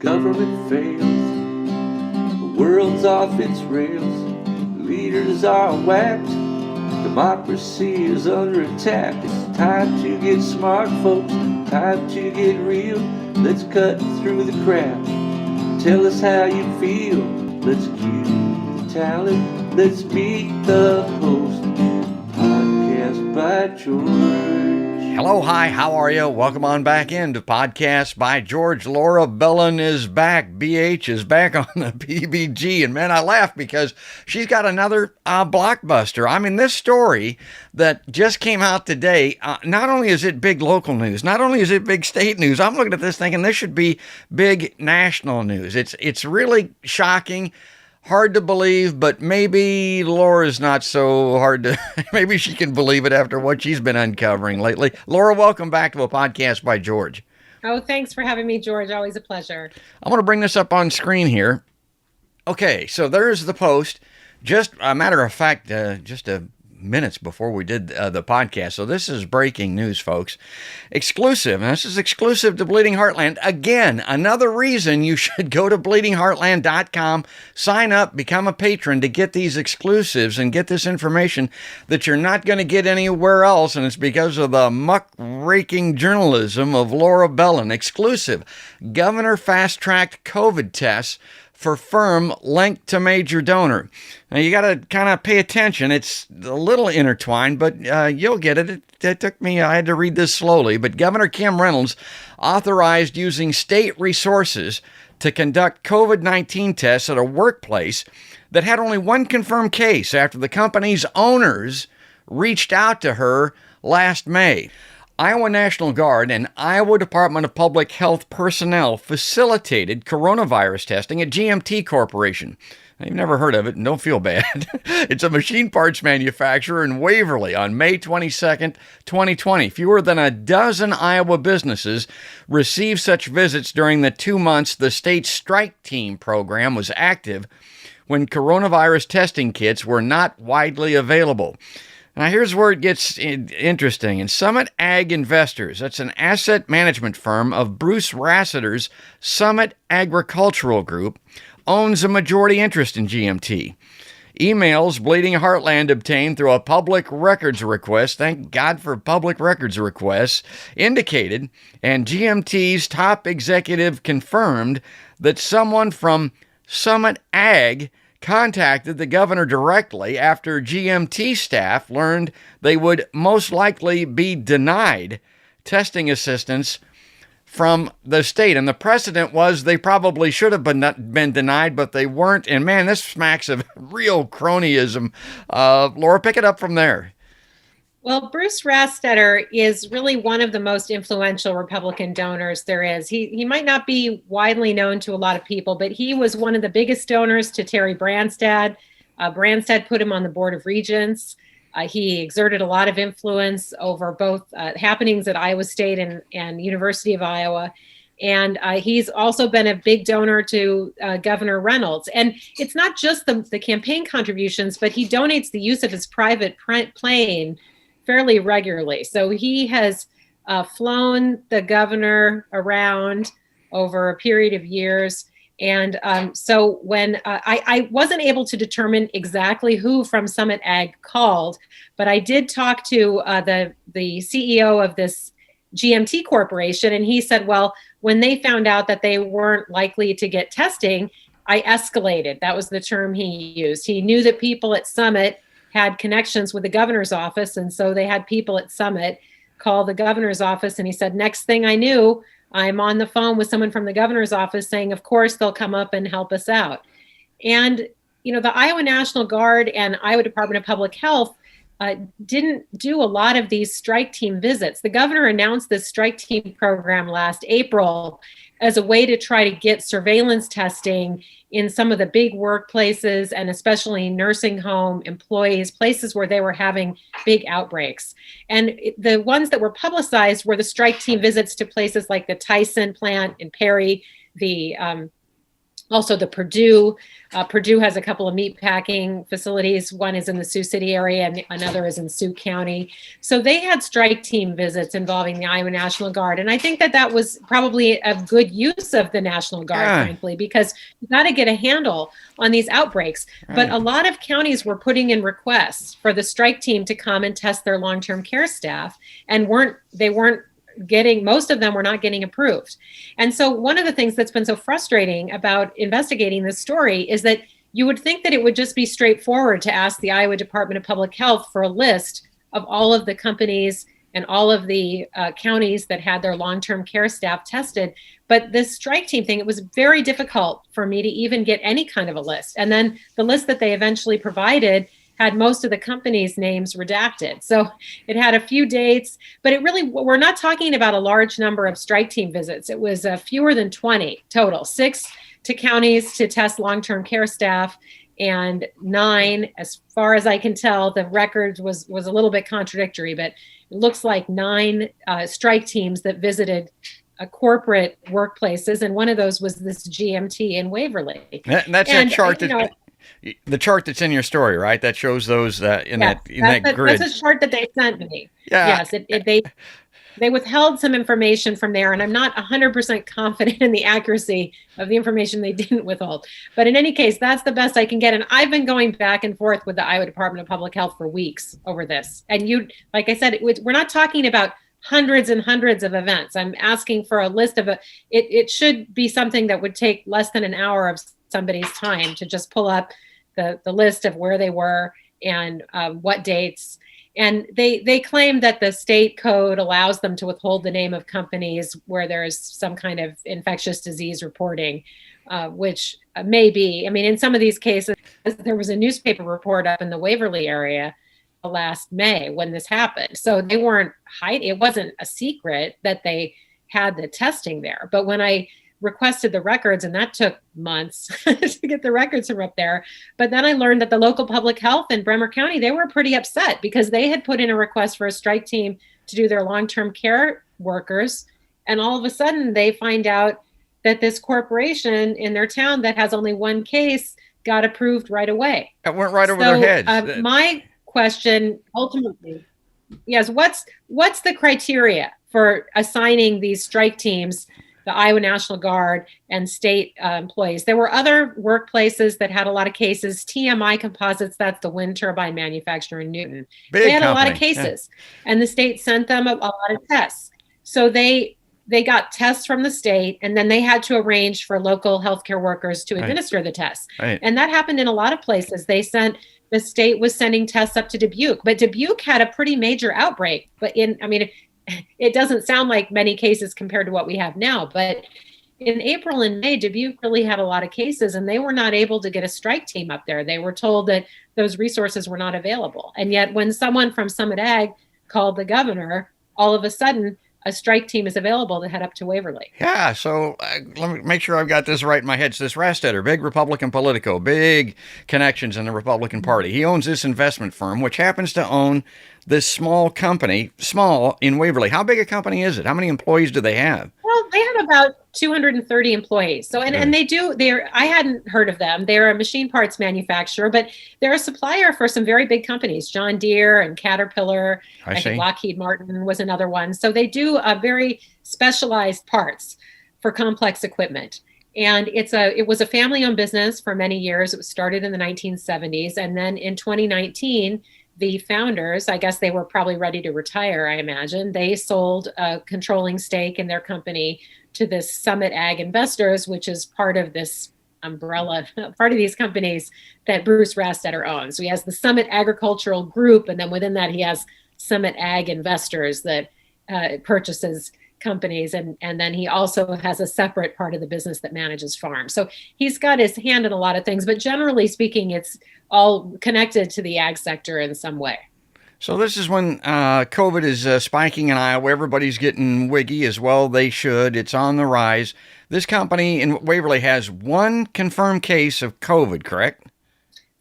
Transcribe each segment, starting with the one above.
government fails, the world's off its rails, leaders are whacked, democracy is under attack. It's time to get smart, folks, time to get real. Let's cut through the crap, tell us how you feel. Let's cue the talent, let's meet the host. Podcast by George. Hello, hi, how are you? Welcome on back into Podcast by George. Laura Bellin is back. BH is back on the PBG. And man, I laugh because she's got another blockbuster. I mean, this story that just came out today, not only is it big local news, not only is it big state news, I'm looking at this thinking this should be big national news. It's really shocking. Hard to believe, but maybe Laura's not so hard to, maybe she can believe it after what she's been uncovering lately. Laura, welcome back to a Podcast by George. Oh, thanks for having me, George. Always a pleasure. I want to bring this up on screen here. Okay, so there's the post. Just a matter of fact, just minutes before we did the podcast. So this is breaking news, folks. Exclusive. And this is exclusive to Bleeding Heartland. Again, another reason you should go to bleedingheartland.com, sign up, become a patron to get these exclusives and get this information that you're not going to get anywhere else. And it's because of the muckraking journalism of Laura Bellin. Exclusive. Governor fast-tracked COVID tests for firm linked to major donor. Now, you got to kind of pay attention. It's a little intertwined, but you'll get it. It took me, I had to read this slowly, but Governor Kim Reynolds authorized using state resources to conduct COVID-19 tests at a workplace that had only one confirmed case after the company's owners reached out to her last May. Iowa National Guard and Iowa Department of Public Health personnel facilitated coronavirus testing at GMT Corporation. You've never heard of it, and don't feel bad. It's a machine parts manufacturer in Waverly on May 22nd, 2020. Fewer than a dozen Iowa businesses received such visits during the 2 months the state's strike team program was active when coronavirus testing kits were not widely available. Now, here's where it gets interesting. And Summit Ag Investors, that's an asset management firm of Bruce Rassiter's Summit Agricultural Group, owns a majority interest in GMT. Emails Bleeding Heartland obtained through a public records request, thank God for public records requests, indicated, and GMT's top executive confirmed, that someone from Summit Ag contacted the governor directly after GMT staff learned they would most likely be denied testing assistance from the state. And the precedent was they probably should have been denied, but they weren't. And man, this smacks of real cronyism. Laura, pick it up from there. Well, Bruce Rastetter is really one of the most influential Republican donors there is. He might not be widely known to a lot of people, but he was one of the biggest donors to Terry Branstad. Branstad put him on the Board of Regents. He exerted a lot of influence over both happenings at Iowa State and University of Iowa. And he's also been a big donor to Governor Reynolds. And it's not just the campaign contributions, but he donates the use of his private plane fairly regularly. So he has flown the governor around over a period of years. And so when I wasn't able to determine exactly who from Summit Ag called, but I did talk to the CEO of this GMT corporation, and he said, well, when they found out that they weren't likely to get testing, I escalated. That was the term he used. He knew that people at Summit had connections with the governor's office, and so they had people at Summit call the governor's office, and he said, next thing I knew, I'm on the phone with someone from the governor's office saying, of course, they'll come up and help us out. And, you know, the Iowa National Guard and Iowa Department of Public Health didn't do a lot of these strike team visits. The governor announced this strike team program last April as a way to try to get surveillance testing in some of the big workplaces, and especially nursing home employees, places where they were having big outbreaks. And the ones that were publicized were the strike team visits to places like the Tyson plant in Perry, the Also, the Purdue has a couple of meat packing facilities. One is in the Sioux City area and another is in Sioux County. So they had strike team visits involving the Iowa National Guard. And I think that was probably a good use of the National Guard, frankly, because you got to get a handle on these outbreaks. Right. But a lot of counties were putting in requests for the strike team to come and test their long-term care staff, and most of them were not getting approved. And so one of the things that's been so frustrating about investigating this story is that you would think that it would just be straightforward to ask the Iowa Department of Public Health for a list of all of the companies and all of the counties that had their long-term care staff tested. But this strike team thing, it was very difficult for me to even get any kind of a list. And then the list that they eventually provided had most of the companies' names redacted. So it had a few dates, but we're not talking about a large number of strike team visits. It was fewer than 20 total, 6 to counties to test long-term care staff, and 9, as far as I can tell, the record was a little bit contradictory, but it looks like 9 strike teams that visited corporate workplaces, and one of those was this GMT in Waverly. That's that chart that... The chart that's in your story, right? That shows those that grid. That's a chart that they sent me. Yeah. Yes, they withheld some information from there, and I'm not 100% confident in the accuracy of the information they didn't withhold. But in any case, that's the best I can get. And I've been going back and forth with the Iowa Department of Public Health for weeks over this. And like I said, we're not talking about hundreds and hundreds of events. I'm asking for a list of it should be something that would take less than an hour of somebody's time to just pull up the list of where they were and what dates. And they claim that the state code allows them to withhold the name of companies where there's some kind of infectious disease reporting, which may be. I mean, in some of these cases, there was a newspaper report up in the Waverly area last May when this happened. So they weren't hiding. It wasn't a secret that they had the testing there. But when I requested the records, and that took months to get the records from up there. But then I learned that the local public health in Bremer County, they were pretty upset because they had put in a request for a strike team to do their long-term care workers. And all of a sudden they find out that this corporation in their town that has only one case got approved right away. It went right over their heads. My question ultimately, yes, what's the criteria for assigning these strike teams, the Iowa National Guard and state employees? There were other workplaces that had a lot of cases. TMI Composites, that's the wind turbine manufacturer in Newton. They had a lot of cases, and the state sent them a lot of tests. So they got tests from the state, and then they had to arrange for local healthcare workers to administer the tests. Right. And that happened in a lot of places. The state was sending tests up to Dubuque, but Dubuque had a pretty major outbreak. But it doesn't sound like many cases compared to what we have now, but in April and May, Dubuque really had a lot of cases, and they were not able to get a strike team up there. They were told that those resources were not available. And yet when someone from Summit Ag called the governor, all of a sudden a strike team is available to head up to Waverly. Yeah, so let me make sure I've got this right in my head. So this Rastetter, big Republican politico, big connections in the Republican Party. He owns this investment firm, which happens to own this small company, small in Waverly. How big a company is it? How many employees do they have? Well, they have about 230 employees. So, and I hadn't heard of them. They're a machine parts manufacturer, but they're a supplier for some very big companies, John Deere and Caterpillar. I think Lockheed Martin was another one. So they do very specialized parts for complex equipment. And it was a family-owned business for many years. It was started in the 1970s. And then in 2019, the founders, I guess they were probably ready to retire, I imagine. They sold a controlling stake in their company to this Summit Ag Investors, which is part of this umbrella, part of these companies that Bruce Rastetter owns. So he has the Summit Agricultural Group, and then within that he has Summit Ag Investors that purchases companies, and then he also has a separate part of the business that manages farms. So he's got his hand in a lot of things, but generally speaking, it's all connected to the ag sector in some way. So this is when COVID is spiking in Iowa. Everybody's getting wiggy, as well they should. It's on the rise. This company in Waverly has one confirmed case of COVID, correct?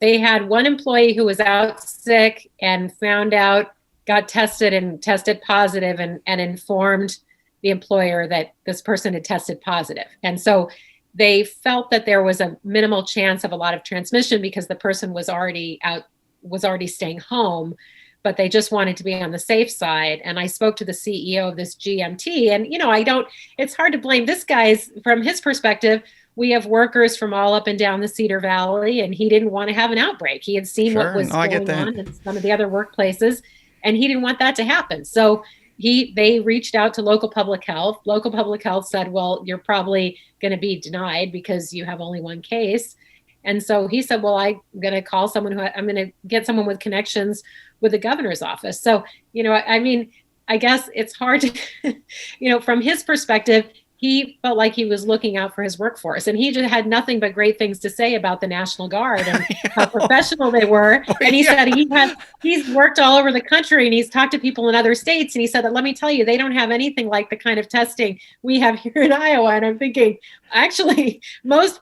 They had one employee who was out sick and got tested and tested positive, and informed the employer that this person had tested positive. And so they felt that there was a minimal chance of a lot of transmission because the person was already staying home, but they just wanted to be on the safe side. And I spoke to the CEO of this GMT, and it's hard to blame this guy's from his perspective. We have workers from all up and down the Cedar Valley, and he didn't want to have an outbreak. He had seen what was going on in some of the other workplaces, and he didn't want that to happen. So they reached out to local public health. Local public health said, well, you're probably going to be denied because you have only one case. And so he said, well, I'm going to call someone I'm going to get someone with connections with the governor's office. So, I guess it's hard to, from his perspective, he felt like he was looking out for his workforce, and he just had nothing but great things to say about the National Guard and how professional they were. And he said he's worked all over the country, and he's talked to people in other states. And he said that, let me tell you, they don't have anything like the kind of testing we have here in Iowa. And I'm thinking, actually, most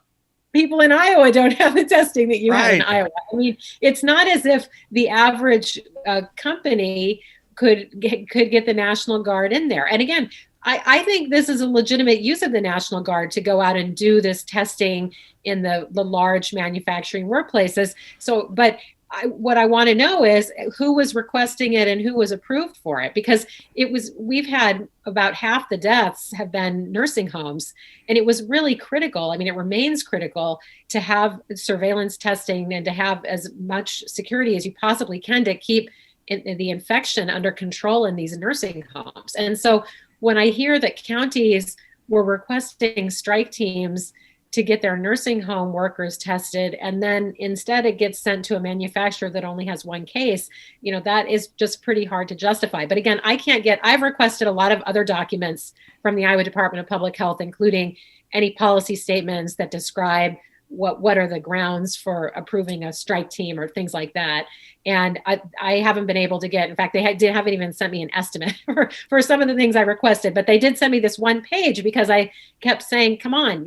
people in Iowa don't have the testing that you have in Iowa. I mean, it's not as if the average company could get the National Guard in there. And again, I think this is a legitimate use of the National Guard to go out and do this testing in the large manufacturing workplaces. So, but what I want to know is who was requesting it and who was approved for it, because we've had about half the deaths have been nursing homes, and it was really critical. I mean, it remains critical to have surveillance testing and to have as much security as you possibly can to keep the infection under control in these nursing homes. And so when I hear that counties were requesting strike teams to get their nursing home workers tested, and then instead it gets sent to a manufacturer that only has one case, that is just pretty hard to justify. But again, I've requested a lot of other documents from the Iowa Department of Public Health, including any policy statements that describe what are the grounds for approving a strike team or things like that. And I haven't been able to get, in fact, they haven't even sent me an estimate for some of the things I requested, but they did send me this one page because I kept saying, come on,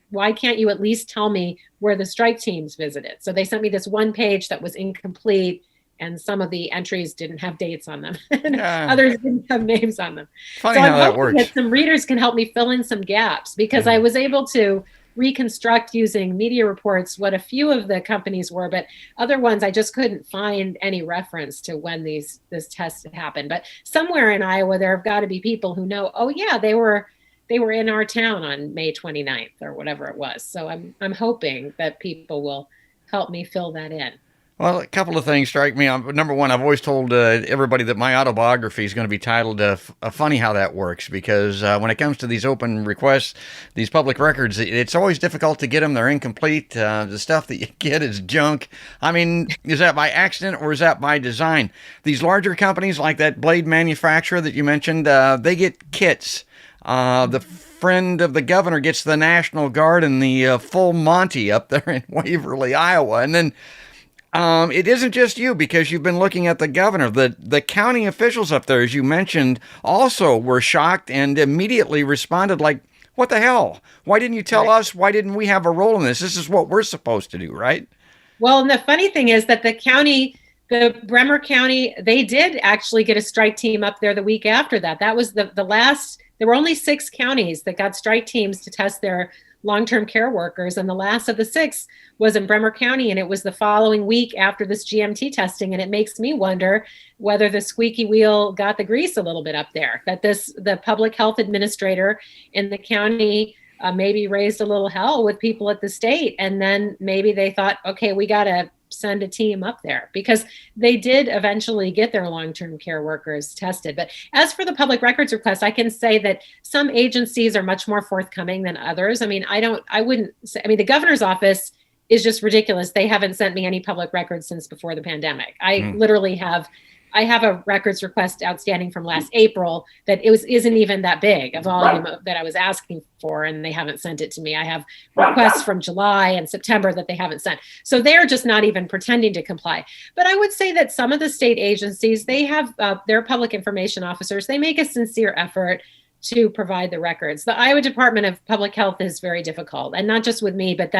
why can't you at least tell me where the strike teams visited? So they sent me this one page that was incomplete, and some of the entries didn't have dates on them. Others didn't have names on them. Funny how that works. That some readers can help me fill in some gaps, because I was able to reconstruct using media reports what a few of the companies were, but other ones I just couldn't find any reference to when this test happened. But somewhere in Iowa there have got to be people who know, oh yeah, they were in our town on May 29th or whatever it was. So I'm hoping that people will help me fill that in. Well, a couple of things strike me. Number one, I've always told everybody that my autobiography is going to be titled Funny How That Works, because when it comes to these open requests, these public records, it's always difficult to get them. They're incomplete. The stuff that you get is junk. I mean, is that by accident or is that by design? These larger companies like that blade manufacturer that you mentioned, they get kits. The friend of the governor gets the National Guard and the full Monty up there in Waverly, Iowa. And then it isn't just you, because you've been looking at the governor. The county officials up there, as you mentioned, also were shocked and immediately responded like, what the hell? Why didn't you tell us? Why didn't we have a role in this? This is what we're supposed to do, right? Well, and the funny thing is that the Bremer County, they did actually get a strike team up there the week after that. That was the last. There were only 6 counties that got strike teams to test their long-term care workers, and the last of the 6 was in Bremer County, and it was the following week after this GMT testing. And it makes me wonder whether the squeaky wheel got the grease a little bit up there, that the public health administrator in the county maybe raised a little hell with people at the state, and then maybe they thought, okay, we got to send a team up there, because they did eventually get their long-term care workers tested. But as for the public records request, I can say that some agencies are much more forthcoming than others. I mean, the governor's office is just ridiculous. They haven't sent me any public records since before the pandemic. I literally have a records request outstanding from last April that isn't even that big a volume that I was asking for, and they haven't sent it to me. I have requests from July and September that they haven't sent. So they're just not even pretending to comply. But I would say that some of the state agencies, they have their public information officers, they make a sincere effort to provide the records. The Iowa Department of Public Health is very difficult, and not just with me, but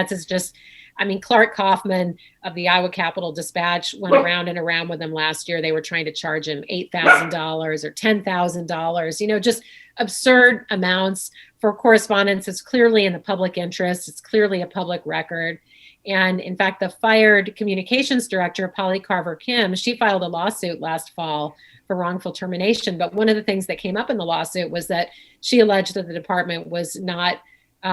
Clark Kaufman of the Iowa Capitol Dispatch went around and around with him last year. They were trying to charge him $8,000 or $10,000, just absurd amounts for correspondence. It's clearly in the public interest. It's clearly a public record. And in fact, the fired communications director, Polly Carver Kim, she filed a lawsuit last fall for wrongful termination. But one of the things that came up in the lawsuit was that she alleged that the department was not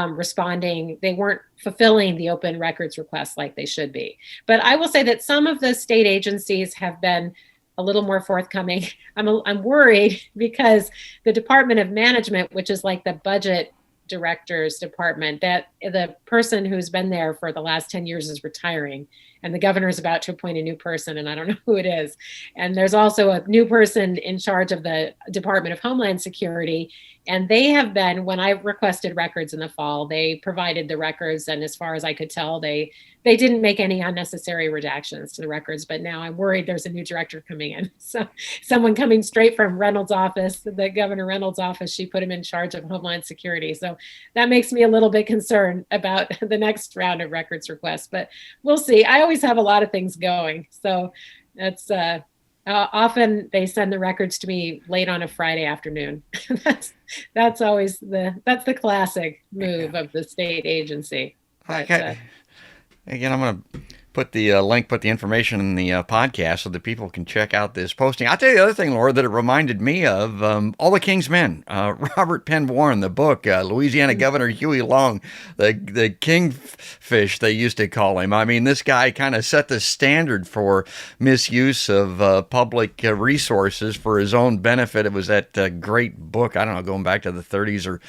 responding. They weren't fulfilling the open records requests like they should be. But I will say that some of the state agencies have been a little more forthcoming. I'm worried because the Department of Management, which is like the budget director's department, that the person who's been there for the last 10 years is retiring, and the governor is about to appoint a new person, and I don't know who it is. And there's also a new person in charge of the Department of Homeland Security, and they have been, when I requested records in the fall, they provided the records, and as far as I could tell, they didn't make any unnecessary redactions to the records. But now I'm worried there's a new director coming in. So someone coming straight from Reynolds' office, the Governor Reynolds' office, she put him in charge of Homeland Security. So that makes me a little bit concerned about the next round of records requests, but we'll see. I always have a lot of things going. So that's often they send the records to me late on a Friday afternoon. that's always the classic move of the state agency. But, again, I'm going to put the link, put the information in the podcast so that people can check out this posting. I'll tell you the other thing, Laura, that it reminded me of All the King's Men, Robert Penn Warren, the book, Louisiana Governor Huey Long, the Kingfish, they used to call him. I mean, this guy kind of set the standard for misuse of public resources for his own benefit. It was that great book, I don't know, going back to the 30s or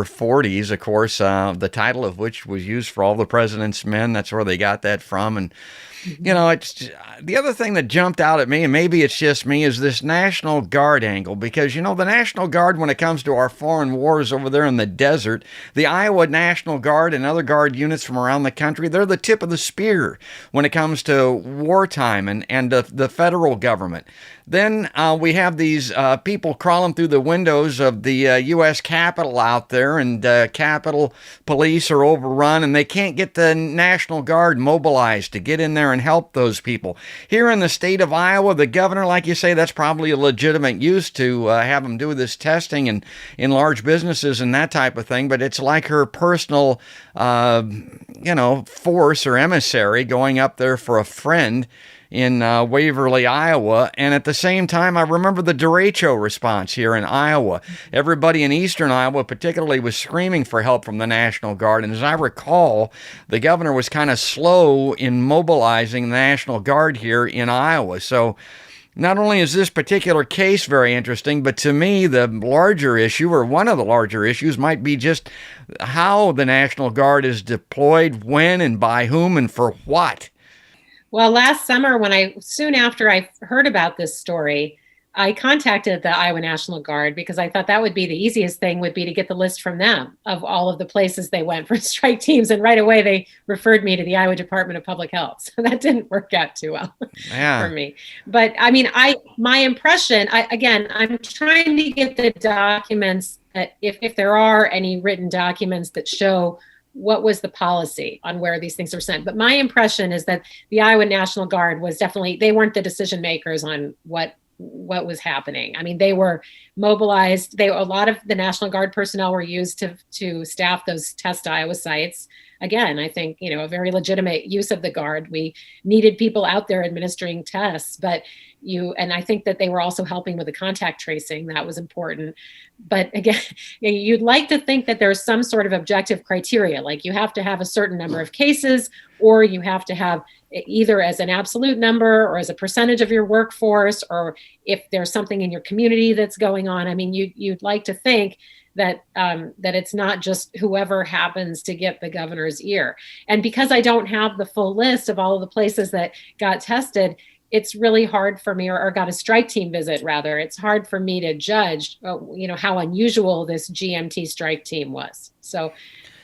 40s, of course, the title of which was used for All the President's Men. That's where they got that from. And, you know, it's the other thing that jumped out at me, and maybe it's just me, is this National Guard angle. Because, you know, the National Guard, when it comes to our foreign wars over there in the desert, the Iowa National Guard and other Guard units from around the country, they're the tip of the spear when it comes to wartime and the federal government. Then we have these people crawling through the windows of the U.S. Capitol out there, and Capitol Police are overrun, and they can't get the National Guard mobilized to get in there and help those people. Here in the state of Iowa, the governor, like you say, that's probably a legitimate use to have them do this testing and in large businesses and that type of thing, but it's like her personal, force or emissary going up there for a friend in Waverly, Iowa. And at the same time, I remember the derecho response here in Iowa. Everybody in eastern Iowa particularly was screaming for help from the National Guard. And as I recall, the governor was kind of slow in mobilizing the National Guard here in Iowa. So not only is this particular case very interesting, but to me, the larger issue, or one of the larger issues, might be just how the National Guard is deployed, when and by whom and for what. Well, last summer, soon after I heard about this story, I contacted the Iowa National Guard because I thought that would be the easiest thing, would be to get the list from them of all of the places they went for strike teams. And right away, they referred me to the Iowa Department of Public Health. So that didn't work out too well for me. But I mean, my impression, I'm trying to get the documents, if there are any written documents that show what was the policy on where these things were sent. But my impression is that the Iowa National Guard was definitely, they weren't the decision makers on what was happening. I mean, they were mobilized. A lot of the National Guard personnel were used to staff those test Iowa sites. Again, I think, a very legitimate use of the Guard. We needed people out there administering tests, and I think that they were also helping with the contact tracing. That was important. But again, you'd like to think that there's some sort of objective criteria, like you have to have a certain number of cases, or you have to have either as an absolute number or as a percentage of your workforce, or if there's something in your community that's going on. I mean, you'd like to think that it's not just whoever happens to get the governor's ear. And because I don't have the full list of all of the places that got tested, it's really hard for me, or got a strike team visit rather, it's hard for me to judge, how unusual this GMT strike team was. So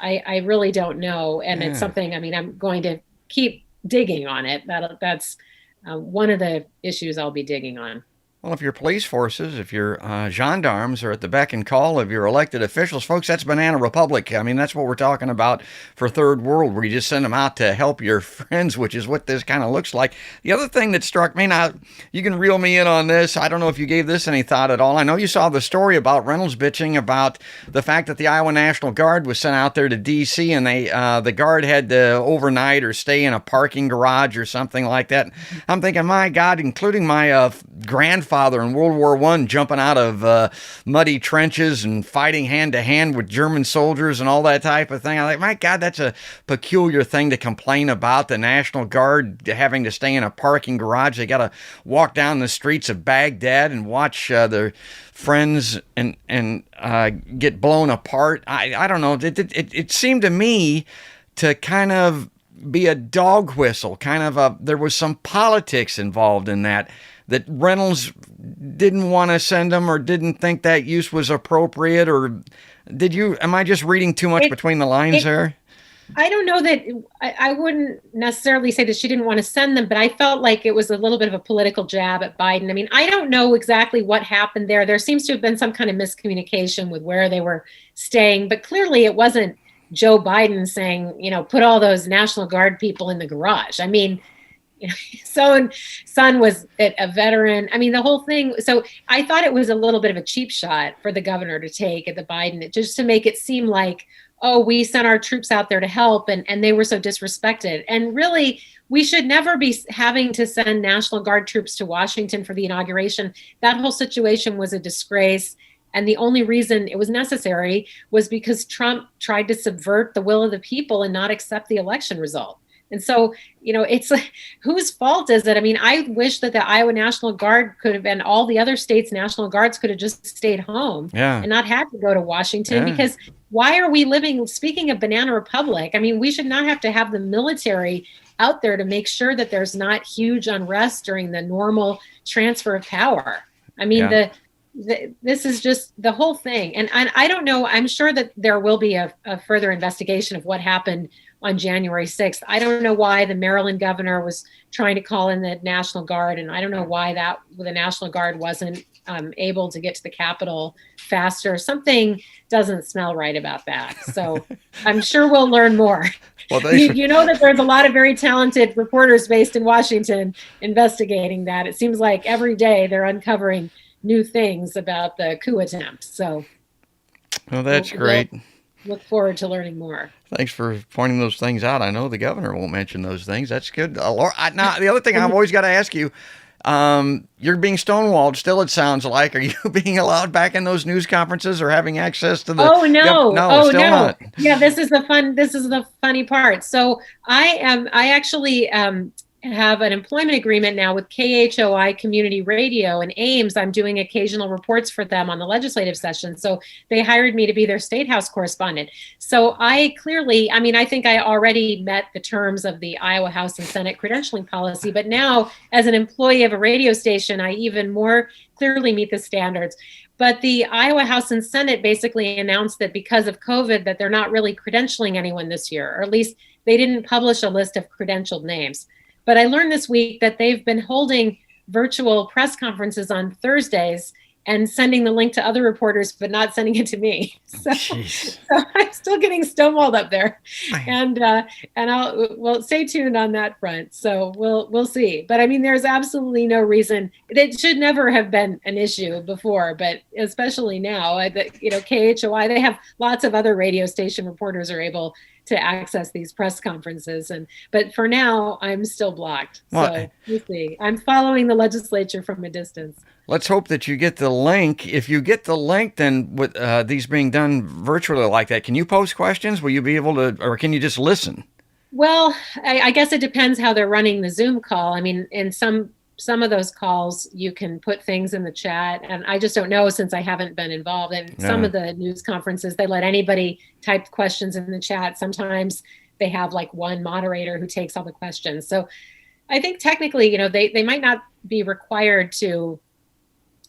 I really don't know. And it's something, I'm going to keep digging on it. That's one of the issues I'll be digging on. Well, if your police forces, if your gendarmes are at the beck and call of your elected officials, folks, that's Banana Republic. I mean, that's what we're talking about for third world, where you just send them out to help your friends, which is what this kind of looks like. The other thing that struck me, now you can reel me in on this. I don't know if you gave this any thought at all. I know you saw the story about Reynolds bitching about the fact that the Iowa National Guard was sent out there to D.C. and the guard had to overnight or stay in a parking garage or something like that. I'm thinking, my God, including my grandfather in World War I jumping out of muddy trenches and fighting hand to hand with German soldiers and all that type of thing. I'm like, my God, that's a peculiar thing to complain about. The National Guard having to stay in a parking garage. They got to walk down the streets of Baghdad and watch their friends and get blown apart. I don't know. It seemed to me to kind of be a dog whistle, there was some politics involved in that Reynolds didn't want to send them or didn't think that use was appropriate, or am I just reading too much between the lines there? I don't know that I wouldn't necessarily say that she didn't want to send them, but I felt like it was a little bit of a political jab at Biden. I mean, I don't know exactly what happened there. There seems to have been some kind of miscommunication with where they were staying, but clearly it wasn't Joe Biden saying, put all those National Guard people in the garage. I mean, son was a veteran. I mean, the whole thing. So I thought it was a little bit of a cheap shot for the governor to take at the Biden, just to make it seem like, oh, we sent our troops out there to help and they were so disrespected. And really, we should never be having to send National Guard troops to Washington for the inauguration. That whole situation was a disgrace. And the only reason it was necessary was because Trump tried to subvert the will of the people and not accept the election result. And so, it's like, whose fault is it? I mean, I wish that the Iowa National Guard could have been, all the other states' National Guards could have just stayed home and not had to go to Washington. Because why are we living, speaking of Banana Republic, I mean, we should not have to have the military out there to make sure that there's not huge unrest during the normal transfer of power. I mean, this is just the whole thing. And I don't know, I'm sure that there will be a further investigation of what happened on January 6th. I don't know why the Maryland governor was trying to call in the National Guard. And I don't know why the National Guard wasn't able to get to the Capitol faster. Something doesn't smell right about that. So I'm sure we'll learn more. Well, you know that there's a lot of very talented reporters based in Washington investigating that. It seems like every day they're uncovering new things about the coup attempt. So, well, that's great. Look forward to learning more. Thanks for pointing those things out. I know the governor won't mention those things. That's good. Now, the other thing I've always got to ask you, you're being stonewalled still, it sounds like. Are you being allowed back in those news conferences or having access to the... Oh, no. No, still not. Yeah, this is the funny part. So I actually have an employment agreement now with KHOI Community Radio and Ames. I'm doing occasional reports for them on the legislative session. So they hired me to be their State House correspondent. So I think I already met the terms of the Iowa House and Senate credentialing policy, but now as an employee of a radio station, I even more clearly meet the standards. But the Iowa House and Senate basically announced that because of COVID, that they're not really credentialing anyone this year, or at least they didn't publish a list of credentialed names. But I learned this week that they've been holding virtual press conferences on Thursdays and sending the link to other reporters, but not sending it to me. So I'm still getting stonewalled up there, and we'll stay tuned on that front. So we'll see. But I mean, there's absolutely no reason. It should never have been an issue before, but especially now. KHOI, they have lots of other radio station reporters are able to access these press conferences, but for now, I'm still blocked. So we'll see. I'm following the legislature from a distance. Let's hope that you get the link. If you get the link, then with these being done virtually like that, can you post questions? Will you be able to, or can you just listen? Well, I guess it depends how they're running the Zoom call. I mean, in some of those calls, you can put things in the chat, and I just don't know since I haven't been involved. And some of the news conferences, they let anybody type questions in the chat. Sometimes they have like one moderator who takes all the questions. So I think technically, they might not be required to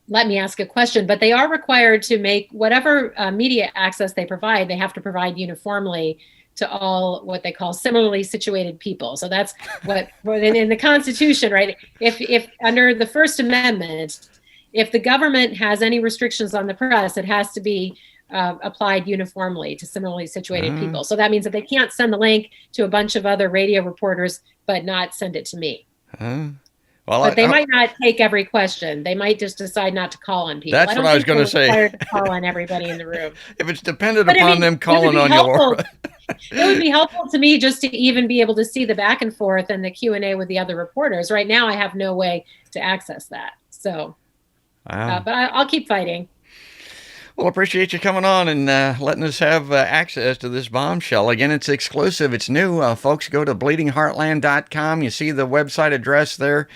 let me ask a question, but they are required to make whatever media access they provide, they have to provide uniformly to all what they call similarly situated people. So that's what in the Constitution, right? If under the First Amendment, if the government has any restrictions on the press, it has to be applied uniformly to similarly situated people. So that means that they can't send the link to a bunch of other radio reporters, but not send it to me. But they might not take every question. They might just decide not to call on people. That's what I was going to say. Required to call on everybody in the room. If it's dependent upon them calling on you, Laura. It would be helpful to me just to even be able to see the back and forth and the Q&A with the other reporters. Right now, I have no way to access that. So, but I'll keep fighting. Well, appreciate you coming on and letting us have access to this bombshell. Again, it's exclusive. It's new. Folks, go to bleedingheartland.com. You see the website address there.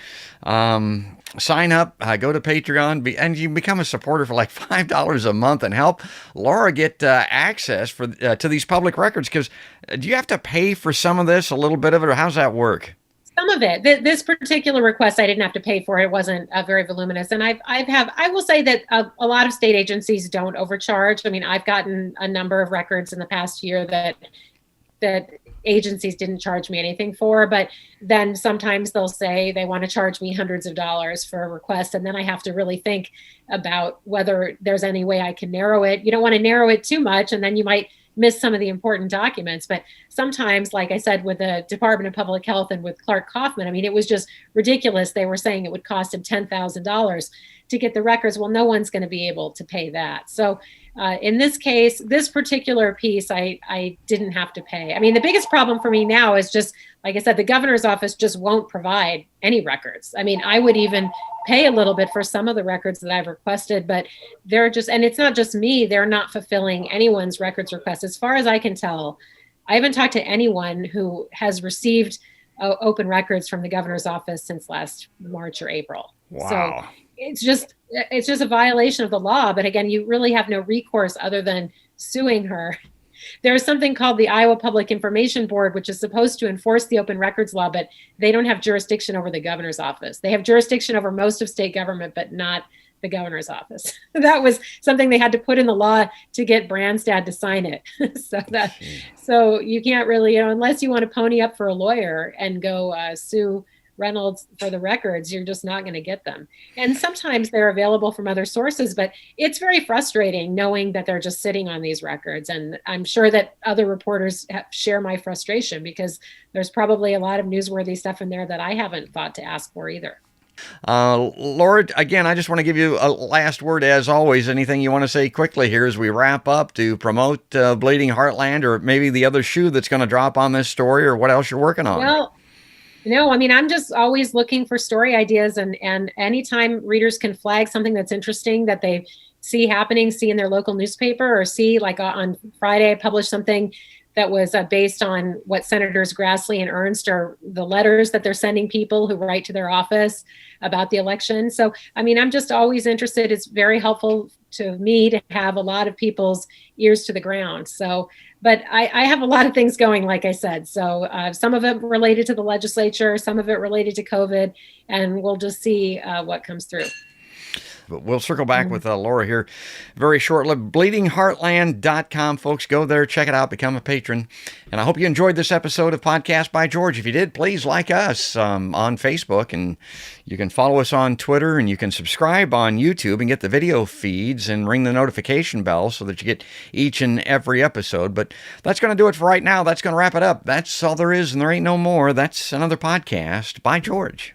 Sign up, go to Patreon, and you become a supporter for like $5 a month and help Laura get access to these public records. Because do you have to pay for some of this, a little bit of it, or how's that work? Some of it. This particular request, I didn't have to pay for. It wasn't very voluminous. And I will say that a lot of state agencies don't overcharge. I mean, I've gotten a number of records in the past year that agencies didn't charge me anything for, but then sometimes they'll say they want to charge me hundreds of dollars for a request. And then I have to really think about whether there's any way I can narrow it. You don't want to narrow it too much, and then you might miss some of the important documents. But sometimes, like I said, with the Department of Public Health and with Clark Kaufman, I mean, it was just ridiculous. They were saying it would cost him $10,000 to get the records. Well, no one's going to be able to pay that. So in this case, this particular piece, I didn't have to pay. I mean, the biggest problem for me now is just, like I said, the governor's office just won't provide any records. I mean, I would even pay a little bit for some of the records that I've requested, but they're just, and it's not just me, they're not fulfilling anyone's records request. As far as I can tell, I haven't talked to anyone who has received open records from the governor's office since last March or April. Wow. So it's just a violation of the law. But again, you really have no recourse other than suing her. There's something called the Iowa Public Information Board, which is supposed to enforce the open records law, but they don't have jurisdiction over the governor's office. They have jurisdiction over most of state government, but not the governor's office. That was something they had to put in the law to get Branstad to sign it. So you can't really, unless you want to pony up for a lawyer and go sue Reynolds for the records, you're just not going to get them. And sometimes they're available from other sources, but it's very frustrating knowing that they're just sitting on these records. And I'm sure that other reporters share my frustration, because there's probably a lot of newsworthy stuff in there that I haven't thought to ask for either. Laura, again, I just want to give you a last word, as always. Anything you want to say quickly here as we wrap up to promote Bleeding Heartland, or maybe the other shoe that's going to drop on this story, or what else you're working on? Well, no, I mean, I'm just always looking for story ideas, and anytime readers can flag something that's interesting that they see happening, see in their local newspaper, or see, like on Friday, I published something that was based on what Senators Grassley and Ernst are, the letters that they're sending people who write to their office about the election. So, I mean, I'm just always interested. It's very helpful to me to have a lot of people's ears to the ground. So, but I have a lot of things going, like I said. So some of it related to the legislature, some of it related to COVID, and we'll just see what comes through. But we'll circle back with Laura here very shortly. BleedingHeartland.com, folks. Go there, check it out, become a patron. And I hope you enjoyed this episode of Podcast by George. If you did, please like us on Facebook, and you can follow us on Twitter, and you can subscribe on YouTube and get the video feeds and ring the notification bell so that you get each and every episode. But that's going to do it for right now. That's going to wrap it up. That's all there is, and there ain't no more. That's another podcast by George.